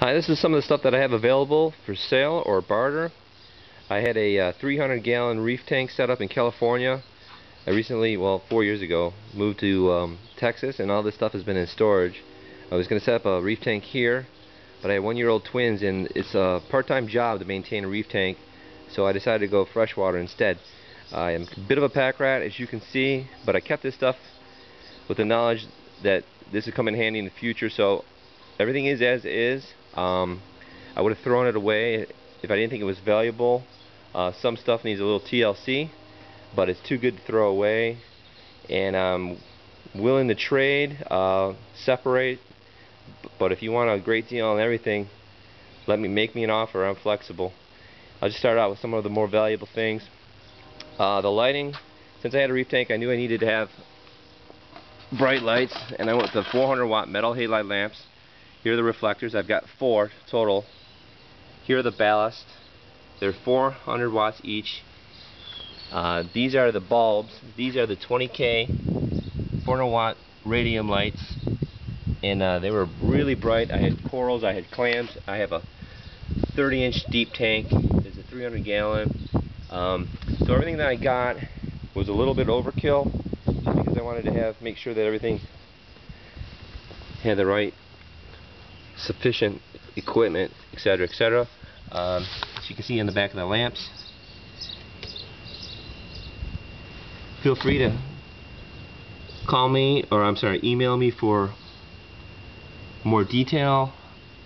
Hi, this is some of the stuff that I have available for sale or barter. I had a 300-gallon reef tank set up in California. I recently, well, 4 years ago, moved to Texas, and all this stuff has been in storage. I was going to set up a reef tank here, but I have 1-year-old twins, and it's a part-time job to maintain a reef tank, so I decided to go freshwater instead. I am a bit of a pack rat, as you can see, but I kept this stuff with the knowledge that this would come in handy in the future, so everything is as is. I would have thrown it away if I didn't think it was valuable. Some stuff needs a little TLC, but it's too good to throw away, and I'm willing to trade, separate, but if you want a great deal on everything, make me an offer. I'm flexible. I'll just start out with some of the more valuable things. The lighting, since I had a reef tank, I knew I needed to have bright lights, and I went with the 400-watt metal halide lamps. Here are the reflectors. I've got 4 total. Here are the ballast. They're 400 watts each. These are the bulbs. These are the 20K 400-watt radium lights, and they were really bright. I had corals, I had clams. I have a 30-inch deep tank. It's a 300-gallon. So everything that I got was a little bit overkill, just because I wanted to make sure that everything had the right sufficient equipment, etc., etc. As you can see on the back of the lamps. Feel free to call me, or email me for more detail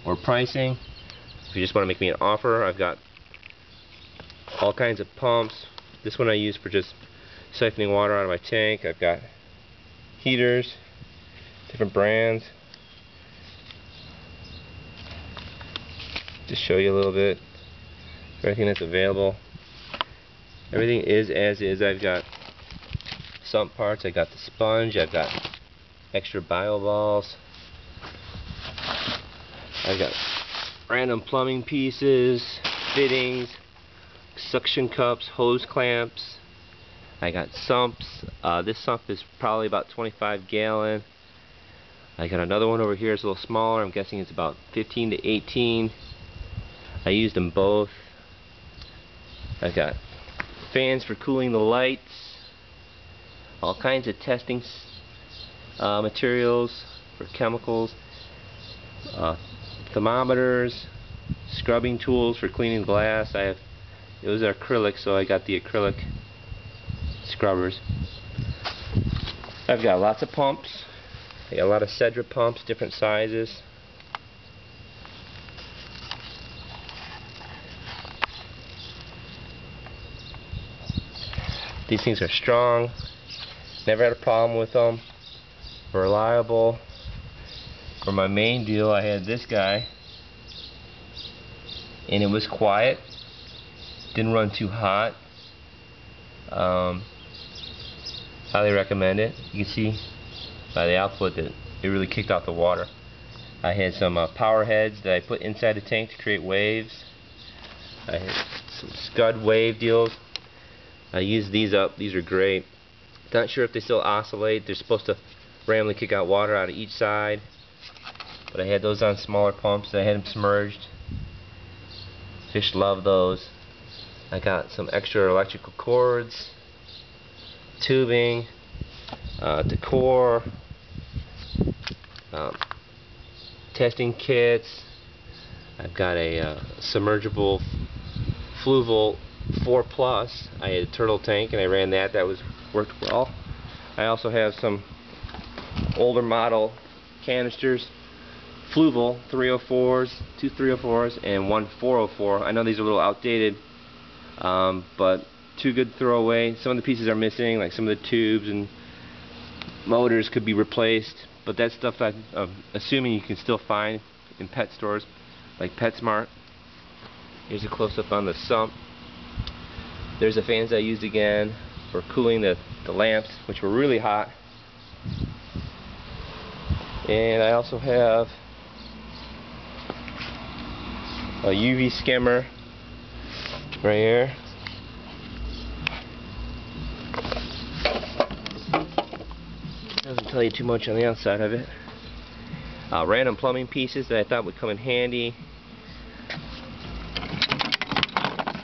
or pricing. If you just want to make me an offer, I've got all kinds of pumps. This one I use for just siphoning water out of my tank. I've got heaters, different brands. Just show you a little bit everything that's available. Everything is as is. I've got sump parts, I've got the sponge, I've got extra bio balls, I've got random plumbing pieces, fittings, suction cups, hose clamps. I got sumps. This sump is probably about 25 gallon. I got another one over here, it's a little smaller. I'm guessing it's about 15 to 18. I used them both. I've got fans for cooling the lights, all kinds of testing materials for chemicals, thermometers, scrubbing tools for cleaning glass. Those are acrylic, so I got the acrylic scrubbers. I've got lots of pumps. I got a lot of Cedra pumps, different sizes. These things are strong. Never had a problem with them. Reliable. For my main deal, I had this guy, and it was quiet. Didn't run too hot. Highly recommend it. You can see by the output that it really kicked out the water. I had some power heads that I put inside the tank to create waves. I had some scud wave deals. I used these up. These are great. Not sure if they still oscillate. They're supposed to randomly kick out water out of each side, but I had those on smaller pumps. I had them submerged. Fish love those. I got some extra electrical cords, tubing, decor, testing kits. I've got a submergible Fluval 4 Plus. I had a turtle tank and I ran that. That worked well. I also have some older model canisters, Fluval 304s, 2 304s, and 1 404. I know these are a little outdated, but too good to throw away. Some of the pieces are missing, like some of the tubes and motors could be replaced, but that stuff I'm assuming you can still find in pet stores like PetSmart. Here's a close-up on the sump. There's the fans I used again for cooling the lamps, which were really hot. And I also have a UV skimmer right here. Doesn't tell you too much on the outside of it. random plumbing pieces that I thought would come in handy.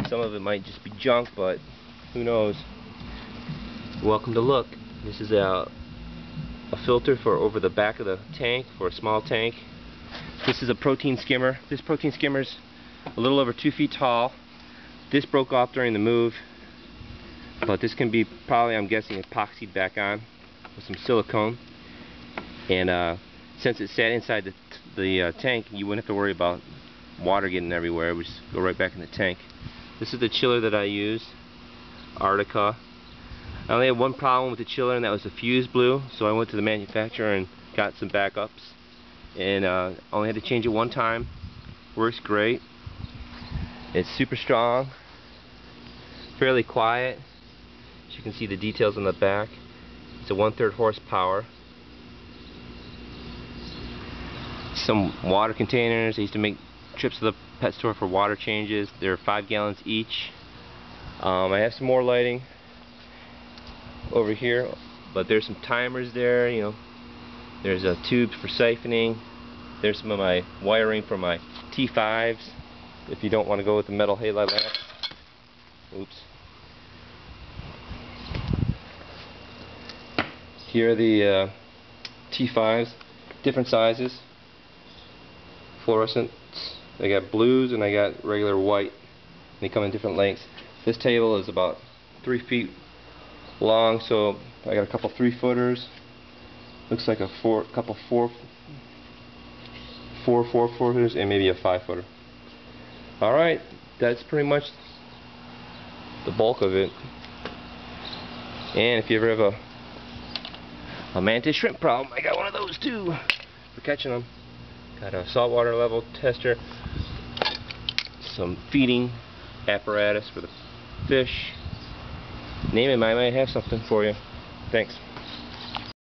Some of it might just be junk, but who knows. Welcome to look. This is a filter for over the back of the tank for a small tank. This is a protein skimmer. This protein skimmer's a little over 2 feet tall. This broke off during the move, but this can be probably, I'm guessing, epoxied back on with some silicone. And since it sat inside the tank, you wouldn't have to worry about water getting everywhere. It would just go right back in the tank. This is the chiller that I use, Arctica. I only had one problem with the chiller, and that was the fuse blew, so I went to the manufacturer and got some backups, and only had to change it one time. Works great. It's super strong, fairly quiet. As you can see the details on the back. It's a 1/3 horsepower. Some water containers. I used to make trips to the pet store for water changes. They're 5 gallons each. I have some more lighting over here, but there's some timers there. You know, there's a tube for siphoning. There's some of my wiring for my T5s if you don't want to go with the metal halide lamps. Oops. Here are the T5s, different sizes, fluorescent. I got blues and I got regular white. They come in different lengths. This table is about 3 feet long, so I got a couple 3-footers. Looks like a couple 4-footers and maybe a 5-footer. Alright, that's pretty much the bulk of it. And if you ever have a mantis shrimp problem, I got one of those too for catching them. Got a saltwater level tester, some feeding apparatus for the fish. Name it, I might have something for you. Thanks.